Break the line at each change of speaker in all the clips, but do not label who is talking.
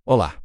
Olá!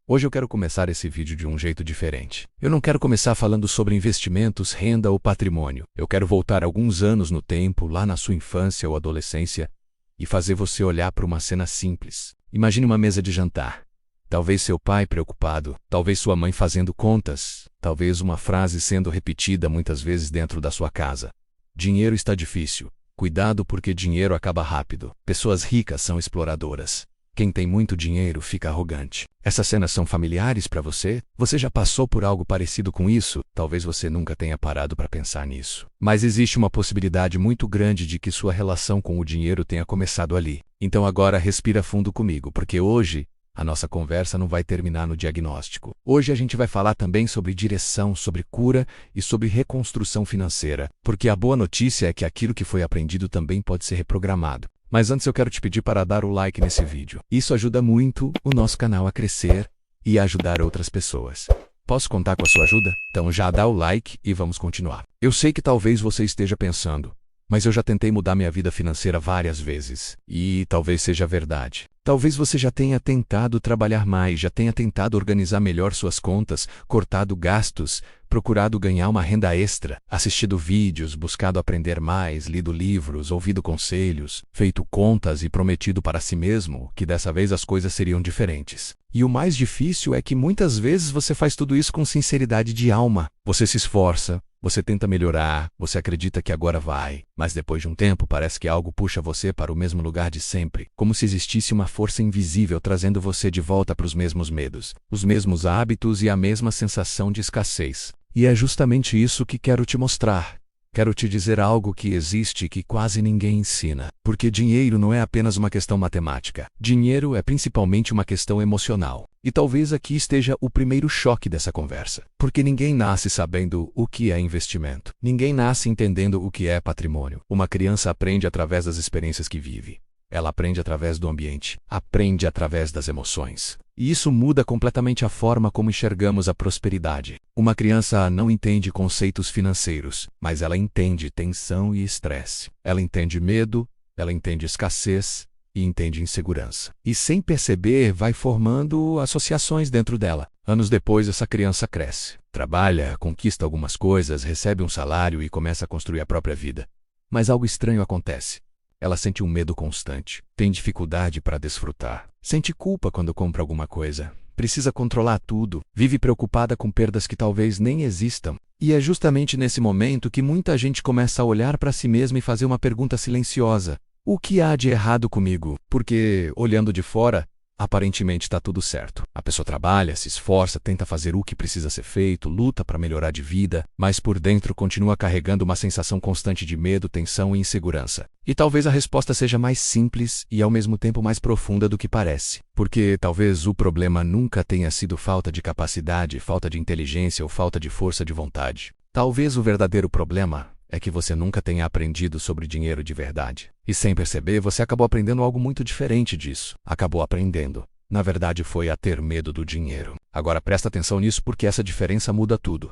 Hoje eu quero começar esse vídeo de um jeito diferente. Eu não quero começar falando sobre investimentos, renda ou patrimônio. Eu quero voltar alguns anos no tempo, lá na sua infância ou adolescência, e fazer você olhar para uma cena simples. Imagine uma mesa de jantar. Talvez seu pai preocupado, talvez sua mãe fazendo contas, talvez uma frase sendo repetida muitas vezes dentro da sua casa. Dinheiro está difícil. Cuidado porque dinheiro acaba rápido. Pessoas ricas são exploradoras. Quem tem muito dinheiro fica arrogante. Essas cenas são familiares para você? Você já passou por algo parecido com isso? Talvez você nunca tenha parado para pensar nisso. Mas existe uma possibilidade muito grande de que sua relação com o dinheiro tenha começado ali. Então agora respira fundo comigo, porque hoje a nossa conversa não vai terminar no diagnóstico. Hoje a gente vai falar também sobre direção, sobre cura e sobre reconstrução financeira. Porque a boa notícia é que aquilo que foi aprendido também pode ser reprogramado. Mas antes eu quero te pedir para dar o like nesse vídeo. Isso ajuda muito o nosso canal a crescer e a ajudar outras pessoas. Posso contar com a sua ajuda? Então já dá o like e vamos continuar. Eu sei que talvez você esteja pensando, mas eu já tentei mudar minha vida financeira várias vezes. E talvez seja verdade. Talvez você já tenha tentado trabalhar mais, já tenha tentado organizar melhor suas contas, cortado gastos, procurado ganhar uma renda extra, assistido vídeos, buscado aprender mais, lido livros, ouvido conselhos, feito contas e prometido para si mesmo que dessa vez as coisas seriam diferentes. E o mais difícil é que muitas vezes você faz tudo isso com sinceridade de alma. Você se esforça, você tenta melhorar, você acredita que agora vai, mas depois de um tempo parece que algo puxa você para o mesmo lugar de sempre, como se existisse uma força invisível trazendo você de volta para os mesmos medos, os mesmos hábitos e a mesma sensação de escassez. E é justamente isso que quero te mostrar. Quero te dizer algo que existe e que quase ninguém ensina. Porque dinheiro não é apenas uma questão matemática. Dinheiro é principalmente uma questão emocional. E talvez aqui esteja o primeiro choque dessa conversa. Porque ninguém nasce sabendo o que é investimento. Ninguém nasce entendendo o que é patrimônio. Uma criança aprende através das experiências que vive. Ela aprende através do ambiente, aprende através das emoções. E isso muda completamente a forma como enxergamos a prosperidade. Uma criança não entende conceitos financeiros, mas ela entende tensão e estresse. Ela entende medo, ela entende escassez e entende insegurança. E sem perceber, vai formando associações dentro dela. Anos depois, essa criança cresce, trabalha, conquista algumas coisas, recebe um salário e começa a construir a própria vida. Mas algo estranho acontece. Ela sente um medo constante, tem dificuldade para desfrutar, sente culpa quando compra alguma coisa, precisa controlar tudo, vive preocupada com perdas que talvez nem existam. E é justamente nesse momento que muita gente começa a olhar para si mesma e fazer uma pergunta silenciosa: o que há de errado comigo? Porque, olhando de fora, aparentemente está tudo certo. A pessoa trabalha, se esforça, tenta fazer o que precisa ser feito, luta para melhorar de vida, mas por dentro continua carregando uma sensação constante de medo, tensão e insegurança. E talvez a resposta seja mais simples e ao mesmo tempo mais profunda do que parece. Porque talvez o problema nunca tenha sido falta de capacidade, falta de inteligência ou falta de força de vontade. Talvez o verdadeiro problema é que você nunca tenha aprendido sobre dinheiro de verdade. E sem perceber, você acabou aprendendo algo muito diferente disso. Acabou aprendendo. Na verdade, foi a ter medo do dinheiro. Agora presta atenção nisso porque essa diferença muda tudo.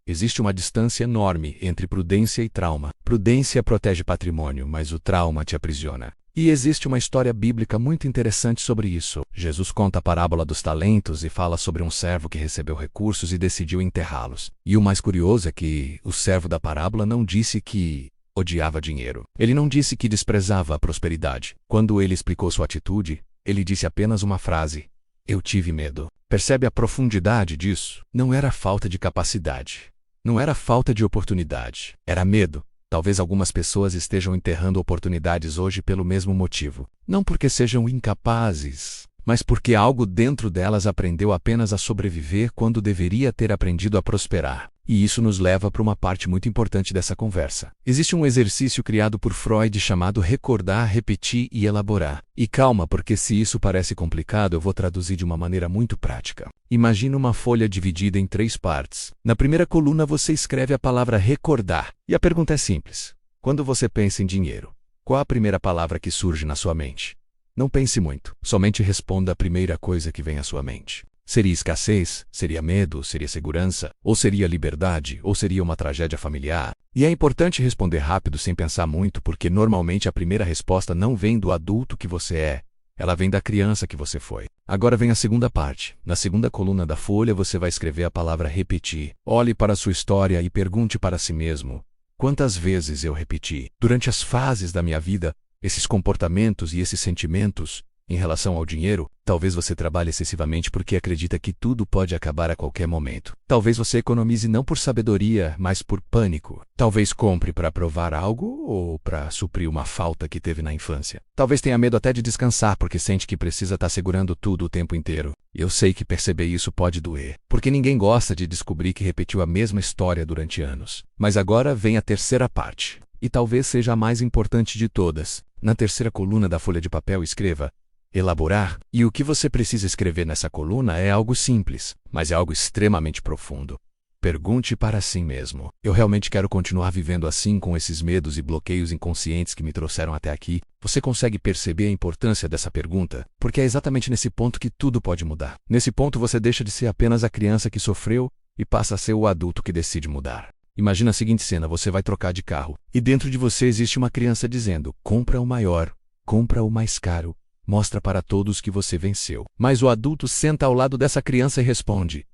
Existe uma distância enorme entre prudência e trauma. Prudência protege patrimônio, mas o trauma te aprisiona. E existe uma história bíblica muito interessante sobre isso. Jesus conta a parábola dos talentos e fala sobre um servo que recebeu recursos e decidiu enterrá-los. E o mais curioso é que o servo da parábola não disse que odiava dinheiro. Ele não disse que desprezava a prosperidade. Quando ele explicou sua atitude, ele disse apenas uma frase: eu tive medo. Percebe a profundidade disso? Não era falta de capacidade. Não era falta de oportunidade. Era medo. Talvez algumas pessoas estejam enterrando oportunidades hoje pelo mesmo motivo. Não porque sejam incapazes, mas porque algo dentro delas aprendeu apenas a sobreviver quando deveria ter aprendido a prosperar. E isso nos leva para uma parte muito importante dessa conversa. Existe um exercício criado por Freud chamado recordar, repetir e elaborar. E calma, porque se isso parece complicado, eu vou traduzir de uma maneira muito prática. Imagina uma folha dividida em 3 partes. Na primeira coluna você escreve a palavra recordar. E a pergunta é simples. Quando você pensa em dinheiro, qual a primeira palavra que surge na sua mente? Não pense muito. Somente responda a primeira coisa que vem à sua mente. Seria escassez? Seria medo? Seria segurança? Ou seria liberdade? Ou seria uma tragédia familiar? E é importante responder rápido sem pensar muito, porque normalmente a primeira resposta não vem do adulto que você é, Ela vem da criança que você foi. Agora vem a segunda parte. Na segunda coluna da folha você vai escrever a palavra repetir. Olhe para a sua história e pergunte para si mesmo: quantas vezes eu repeti, durante as fases da minha vida, esses comportamentos e esses sentimentos? Em relação ao dinheiro, talvez você trabalhe excessivamente porque acredita que tudo pode acabar a qualquer momento. Talvez você economize não por sabedoria, mas por pânico. Talvez compre para provar algo ou para suprir uma falta que teve na infância. Talvez tenha medo até de descansar porque sente que precisa estar segurando tudo o tempo inteiro. Eu sei que perceber isso pode doer, porque ninguém gosta de descobrir que repetiu a mesma história durante anos. Mas agora vem a terceira parte, e talvez seja a mais importante de todas. Na terceira coluna da folha de papel escreva elaborar, e o que você precisa escrever nessa coluna é algo simples, mas é algo extremamente profundo. Pergunte para si mesmo: eu realmente quero continuar vivendo assim com esses medos e bloqueios inconscientes que me trouxeram até aqui? Você consegue perceber a importância dessa pergunta? Porque é exatamente nesse ponto que tudo pode mudar. Nesse ponto você deixa de ser apenas a criança que sofreu e passa a ser o adulto que decide mudar. Imagina a seguinte cena: você vai trocar de carro, e dentro de você existe uma criança dizendo: compra o maior, compra o mais caro. Mostra para todos que você venceu. Mas o adulto senta ao lado dessa criança e responde: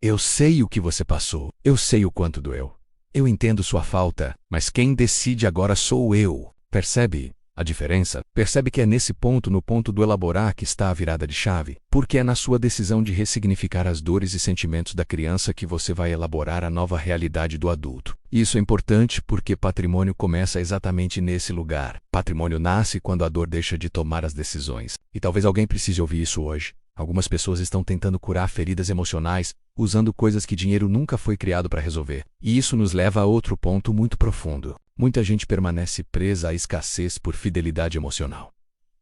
eu sei o que você passou. Eu sei o quanto doeu. Eu entendo sua falta, mas quem decide agora sou eu. Percebe a diferença? Percebe que é nesse ponto, no ponto do elaborar, que está a virada de chave? Porque é na sua decisão de ressignificar as dores e sentimentos da criança que você vai elaborar a nova realidade do adulto. Isso é importante porque patrimônio começa exatamente nesse lugar. Patrimônio nasce quando a dor deixa de tomar as decisões. E talvez alguém precise ouvir isso hoje. Algumas pessoas estão tentando curar feridas emocionais, usando coisas que dinheiro nunca foi criado para resolver. E isso nos leva a outro ponto muito profundo. Muita gente permanece presa à escassez por fidelidade emocional.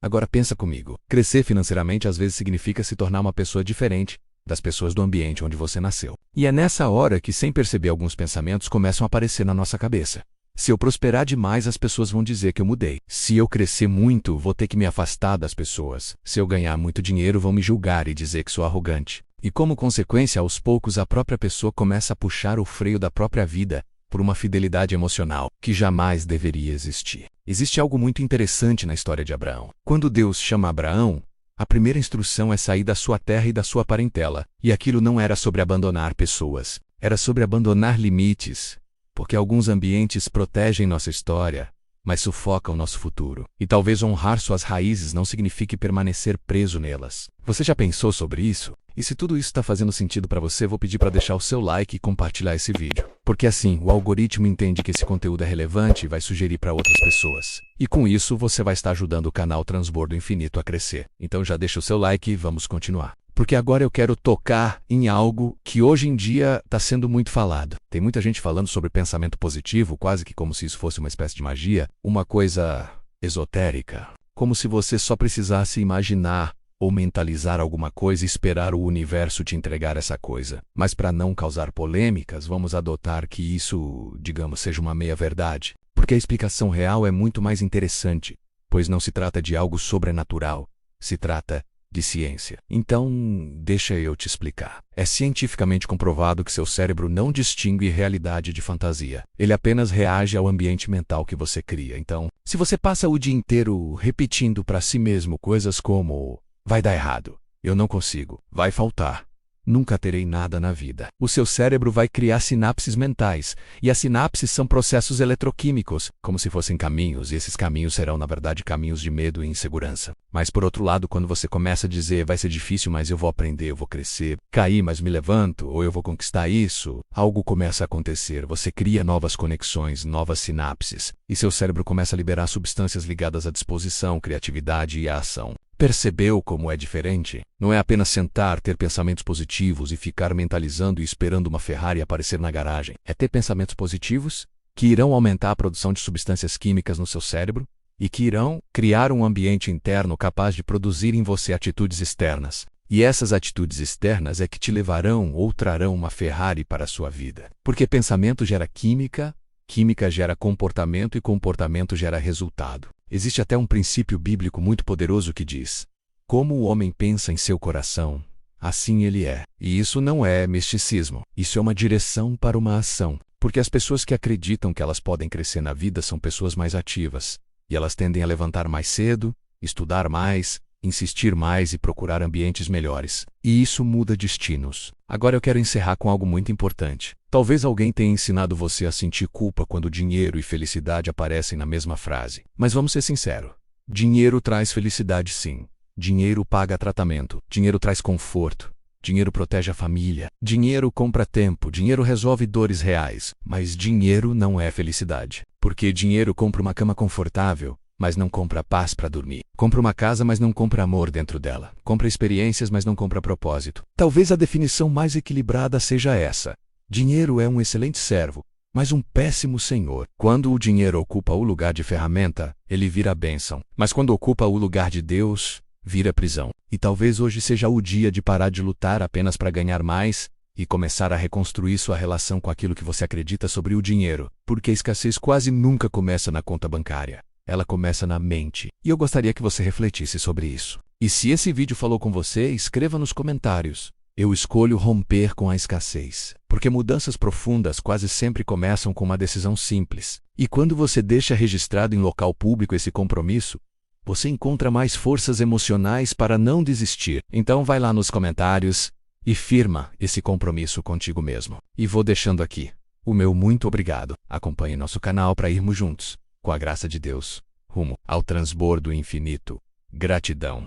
Agora pensa comigo. Crescer financeiramente às vezes significa se tornar uma pessoa diferente das pessoas do ambiente onde você nasceu. E é nessa hora que, sem perceber, alguns pensamentos começam a aparecer na nossa cabeça. Se eu prosperar demais, as pessoas vão dizer que eu mudei. Se eu crescer muito, vou ter que me afastar das pessoas. Se eu ganhar muito dinheiro, vão me julgar e dizer que sou arrogante. E como consequência, aos poucos a própria pessoa começa a puxar o freio da própria vida por uma fidelidade emocional que jamais deveria existir. Existe algo muito interessante na história de Abraão. Quando Deus chama Abraão, a primeira instrução é sair da sua terra e da sua parentela. E aquilo não era sobre abandonar pessoas, era sobre abandonar limites. Porque alguns ambientes protegem nossa história, mas sufocam nosso futuro. E talvez honrar suas raízes não signifique permanecer preso nelas. Você já pensou sobre isso? E se tudo isso está fazendo sentido para você, vou pedir para deixar o seu like e compartilhar esse vídeo. Porque assim, o algoritmo entende que esse conteúdo é relevante e vai sugerir para outras pessoas. E com isso, você vai estar ajudando o canal Transbordo Infinito a crescer. Então já deixa o seu like e vamos continuar. Porque agora eu quero tocar em algo que hoje em dia está sendo muito falado. Tem muita gente falando sobre pensamento positivo, quase que como se isso fosse uma espécie de magia, uma coisa esotérica. Como se você só precisasse imaginar ou mentalizar alguma coisa e esperar o universo te entregar essa coisa. Mas para não causar polêmicas, vamos adotar que isso, digamos, seja uma meia-verdade. Porque a explicação real é muito mais interessante, pois não se trata de algo sobrenatural, se trata de ciência. Então, deixa eu te explicar. É cientificamente comprovado que seu cérebro não distingue realidade de fantasia. Ele apenas reage ao ambiente mental que você cria. Então, se você passa o dia inteiro repetindo para si mesmo coisas como: vai dar errado, eu não consigo, vai faltar, nunca terei nada na vida, o seu cérebro vai criar sinapses mentais, e as sinapses são processos eletroquímicos, como se fossem caminhos, e esses caminhos serão, na verdade, caminhos de medo e insegurança. Mas, por outro lado, quando você começa a dizer: vai ser difícil, mas eu vou aprender, eu vou crescer, cair, mas me levanto, ou eu vou conquistar isso, algo começa a acontecer, você cria novas conexões, novas sinapses, e seu cérebro começa a liberar substâncias ligadas à disposição, criatividade e à ação. Percebeu como é diferente? Não é apenas sentar, ter pensamentos positivos e ficar mentalizando e esperando uma Ferrari aparecer na garagem. É ter pensamentos positivos que irão aumentar a produção de substâncias químicas no seu cérebro e que irão criar um ambiente interno capaz de produzir em você atitudes externas. E essas atitudes externas é que te levarão ou trarão uma Ferrari para a sua vida. Porque pensamento gera química, química gera comportamento e comportamento gera resultado. Existe até um princípio bíblico muito poderoso que diz: como o homem pensa em seu coração, assim ele é. E isso não é misticismo. Isso é uma direção para uma ação. Porque as pessoas que acreditam que elas podem crescer na vida são pessoas mais ativas. E elas tendem a levantar mais cedo, estudar mais, insistir mais e procurar ambientes melhores. E isso muda destinos. Agora eu quero encerrar com algo muito importante. Talvez alguém tenha ensinado você a sentir culpa quando dinheiro e felicidade aparecem na mesma frase. Mas vamos ser sinceros. Dinheiro traz felicidade, sim. Dinheiro paga tratamento. Dinheiro traz conforto. Dinheiro protege a família. Dinheiro compra tempo. Dinheiro resolve dores reais. Mas dinheiro não é felicidade. Porque dinheiro compra uma cama confortável, mas não compra paz para dormir. Compra uma casa, mas não compra amor dentro dela. Compra experiências, mas não compra propósito. Talvez a definição mais equilibrada seja essa. Dinheiro é um excelente servo, mas um péssimo senhor. Quando o dinheiro ocupa o lugar de ferramenta, ele vira bênção. Mas quando ocupa o lugar de Deus, vira prisão. E talvez hoje seja o dia de parar de lutar apenas para ganhar mais e começar a reconstruir sua relação com aquilo que você acredita sobre o dinheiro. Porque a escassez quase nunca começa na conta bancária. Ela começa na mente. E eu gostaria que você refletisse sobre isso. E se esse vídeo falou com você, escreva nos comentários. Eu escolho romper com a escassez. Porque mudanças profundas quase sempre começam com uma decisão simples. E quando você deixa registrado em local público esse compromisso, você encontra mais forças emocionais para não desistir. Então vai lá nos comentários e firma esse compromisso contigo mesmo. E vou deixando aqui o meu muito obrigado. Acompanhe nosso canal para irmos juntos, com a graça de Deus, rumo ao transbordo infinito. Gratidão.